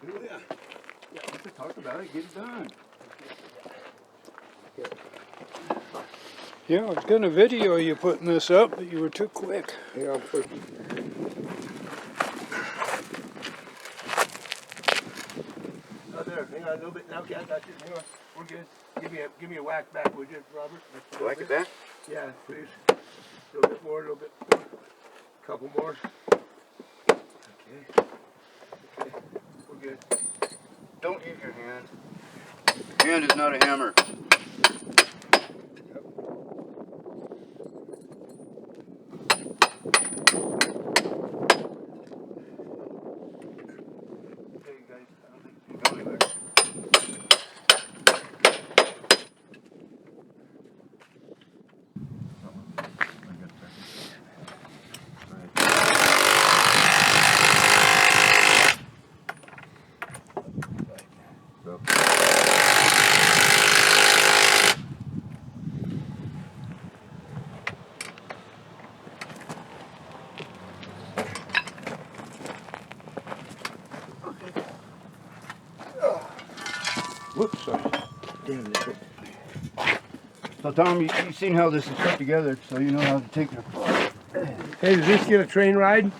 Yeah. Yeah, let's talk about it, get it done. Yeah, I was going to video you putting this up, but you were too quick. Yeah, I'm pushing. Oh, there. Hang on a little bit. Okay, I got you. Hang on. We're good. Give me a whack back, would you, Robert? Whack it back? Yeah, please. A little bit more, a little bit more. A couple more. Okay. Okay. We're good. Don't use your hand. Hand is not a hammer. Okay, guys. I don't think you can go anywhere. Whoops, sorry. So Tom, you've seen how this is put together, so you know how to take it apart. Hey, does this get a train ride?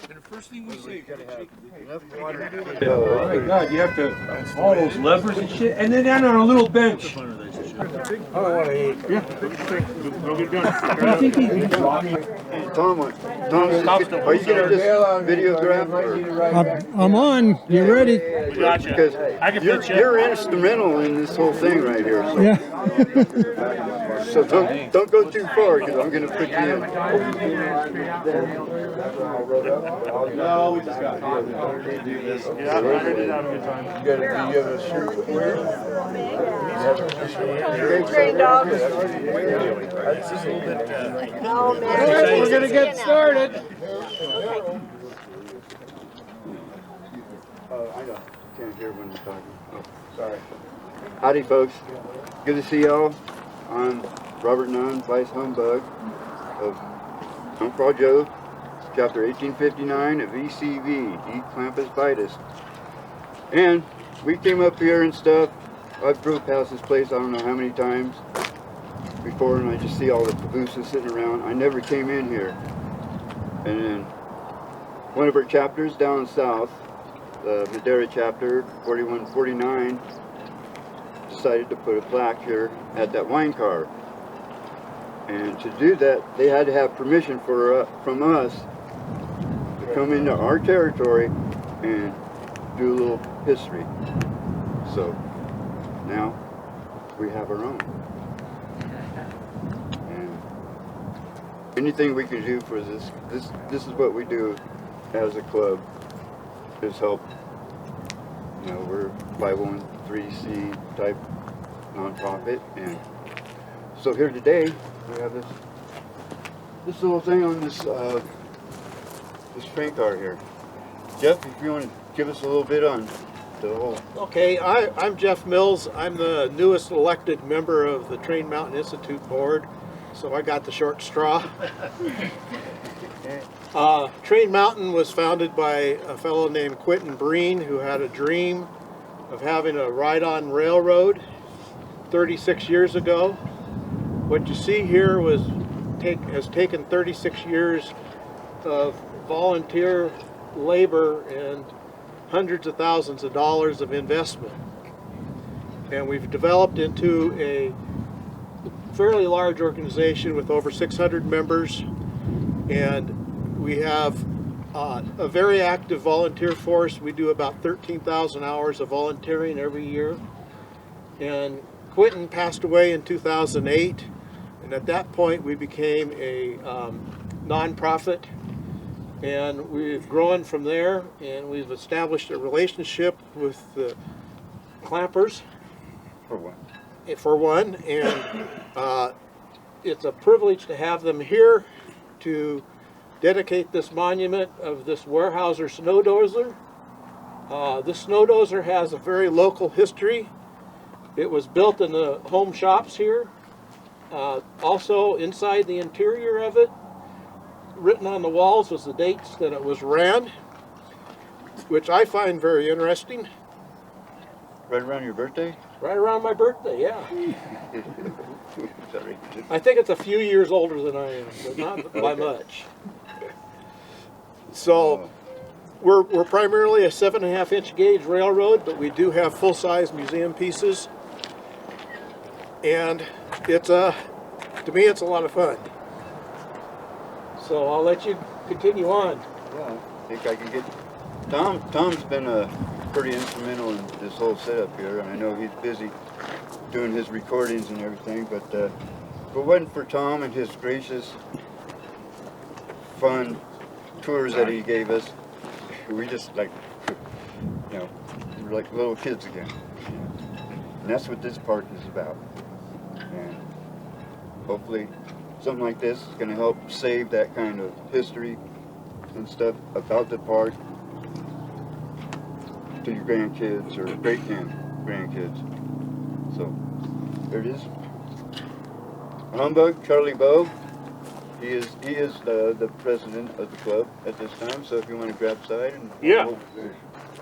And the first thing we say, Oh my God, you have to, all those levers and shit, and then down on a little bench. I don't want to eat. Tom, are you going to just videograph? Or? I'm on. You ready? Gotcha. Because I can pitch you're instrumental in this whole thing right here. So, Yeah. so don't go too far, because I'm going to put you in. No, we just got do this. Yeah, I heard it out of a time. Do you have a shirt to wear? Train dogs. It's just a little bit. Oh, man. We're going to get started. Oh, I know. Can't hear when you're talking. Oh, sorry. Howdy, folks. Good to see y'all. I'm Robert Nunn, Vice Humbug of Umpqua Joe Chapter 1859 of ECV, E Clampus Vitus. And we came up here and stuff. I've drove past this place I don't know how many times before, and I just see all the cabooses sitting around. I never came in here. And then one of our chapters down south, the Madera chapter, 4149, decided to put a plaque here at that wine car. And to do that, they had to have permission from us to come into our territory and do a little history. So now we have our own. And anything we can do for this is what we do as a club, is help. You know, we're 501(c) type nonprofit, and so here today we have this little thing on this train car here. Jeff, if you want to give us a little bit on the whole. Okay, I'm Jeff Mills. I'm the newest elected member of the Train Mountain Institute board, so I got the short straw. Train Mountain was founded by a fellow named Quentin Breen, who had a dream of having a ride-on railroad 36 years ago. What you see here has taken 36 years of volunteer labor and hundreds of thousands of dollars of investment. And we've developed into a fairly large organization with over 600 members, and we have a very active volunteer force. We do about 13,000 hours of volunteering every year. And Quentin passed away in 2008, and at that point we became a nonprofit, and we've grown from there, and we've established a relationship with the Clampers for one, and it's a privilege to have them here to dedicate this monument of this Weyerhaeuser Snow Dozer. This snow dozer has a very local history. It was built in the home shops here. Also inside the interior of it, written on the walls was the dates that it was ran, which I find very interesting. Right around your birthday? Right around my birthday, yeah. Sorry. I think it's a few years older than I am, but not by much. So we're primarily a 7.5-inch gauge railroad, but we do have full-size museum pieces. And it's to me, it's a lot of fun. So I'll let you continue on. Yeah, I think I can get... Tom's been pretty instrumental in this whole setup here, and I know he's busy doing his recordings and everything, but if it wasn't for Tom and his gracious, fun tours that he gave us, we just like, you know, we're like little kids again. And that's what this park is about. And hopefully something like this is going to help save that kind of history and stuff about the park to your grandkids or great-grandkids. So there it is. Humbug, Charlie Bow. He is the president of the club at this time. So if you want to grab side and Yeah.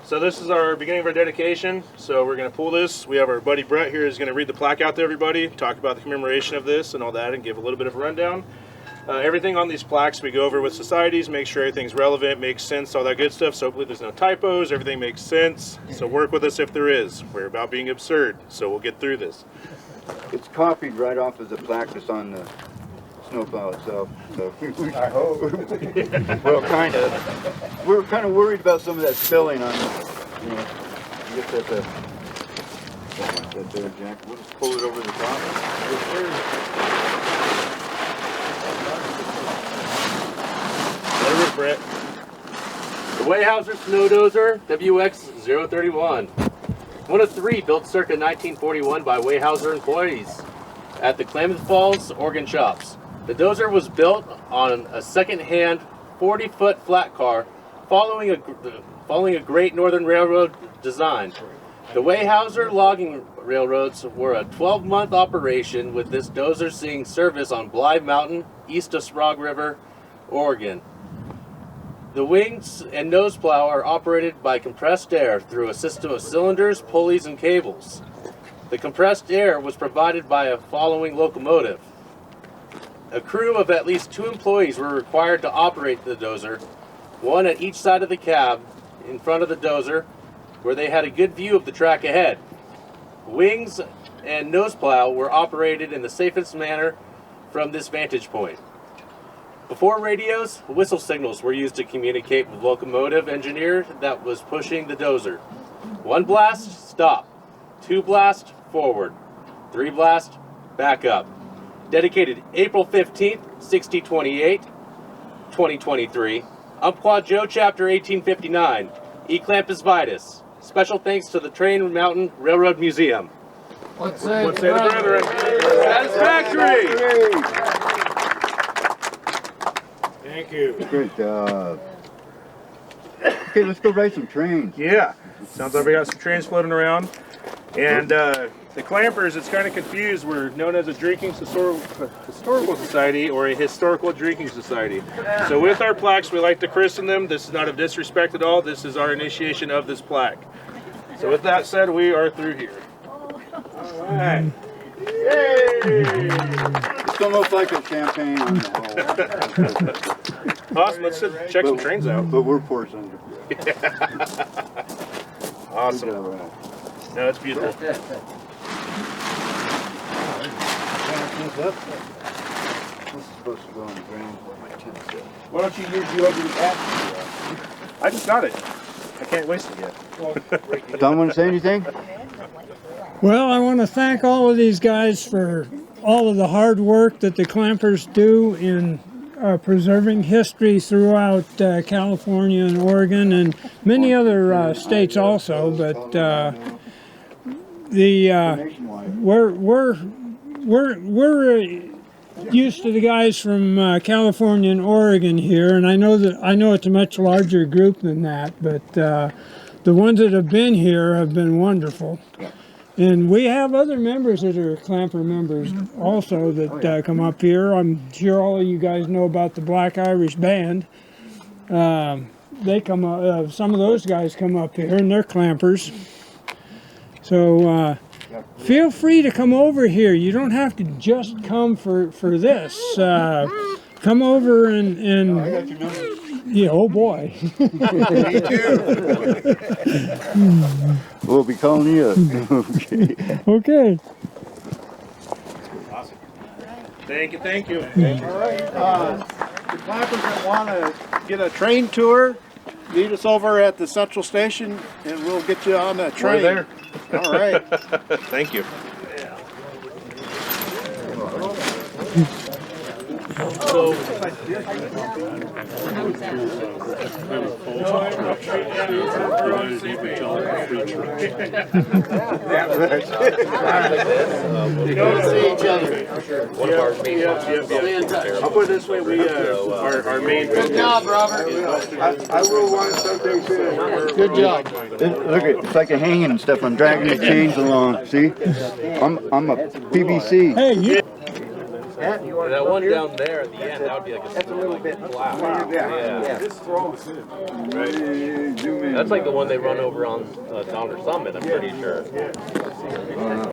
So this is our beginning of our dedication. So we're going to pull this. We have our buddy Brett here who's going to read the plaque out to everybody, talk about the commemoration of this and all that, and give a little bit of a rundown. Everything on these plaques we go over with societies, make sure everything's relevant, makes sense, all that good stuff. So hopefully there's no typos, everything makes sense. So work with us if there is. We're about being absurd, so we'll get through this. It's copied right off of the plaque that's on the snowplow itself. So I hope. well, kind of. We were kind of worried about some of that spelling on it. You know, you get that, something like that there, Jack. We'll just pull it over the top. Yes, sir. Let it rip, Brett. The Weyerhaeuser Snow Dozer WX031. One of 3 built circa 1941 by Weyerhaeuser employees at the Klamath Falls, Oregon shops. The dozer was built on a second-hand 40-foot flat car following a Great Northern Railroad design. The Weyerhaeuser logging railroads were a 12-month operation, with this dozer seeing service on Blythe Mountain, east of Sprague River, Oregon. The wings and nose plow are operated by compressed air through a system of cylinders, pulleys, and cables. The compressed air was provided by a following locomotive. A crew of at least 2 employees were required to operate the dozer, one at each side of the cab in front of the dozer, where they had a good view of the track ahead. Wings and nose plow were operated in the safest manner from this vantage point. Before radios, whistle signals were used to communicate with locomotive engineer that was pushing the dozer. 1 blast, stop. 2 blast, forward. 3 blast, back up. Dedicated April 15th, 1628, 2023. Umpqua Joe Chapter 1859. E Clampus Vitus. Special thanks to the Train Mountain Railroad Museum. Let's say the brethren. Satisfactory! Thank you. Great job. Okay, let's go ride some trains. Yeah, sounds like we got some trains floating around. And the Clampers, it's kind of confused. We're known as a historical society or a historical drinking society. So with our plaques, we like to christen them. This is not of disrespect at all. This is our initiation of this plaque. So with that said, we are through here. All right. Yay! It's almost like a champagne on the wall. Awesome. Let's check some trains out. But we're poor sons. Awesome. No, it's beautiful. This is supposed to go on the ground where my tent set. Why don't you use the other app? I just got it. I can't waste it yet. Tom, want to say anything? Well, I want to thank all of these guys for all of the hard work that the Clampers do in preserving history throughout California and Oregon and many other states also. But we're used to the guys from California and Oregon here, and I know it's a much larger group than that, but the ones that have been here have been wonderful. And we have other members that are Clamper members also that come up here. I'm sure all of you guys know about the Black Irish Band. They come up, some of those guys come up here and they're Clampers. So feel free to come over here. You don't have to just come for this. Come over and yeah, oh boy. Me too. We'll be calling you up. Okay. Okay. Awesome. Thank you, thank you. All right. The Clampers that want to get a train tour, meet us over at the Central Station, and we'll get you on that train. We're there. All right. Thank you. So, I'll put it this way, our main focus. Good job, Robert. I will want something soon. Good job. Look, it's like a hanging and stuff. I'm dragging the chains along. See? I'm a PVC. Hey, you. That one down there at the end, that would be like a little bit flat. Yeah. Right. That's like the one they run over on Donner Summit, I'm pretty sure.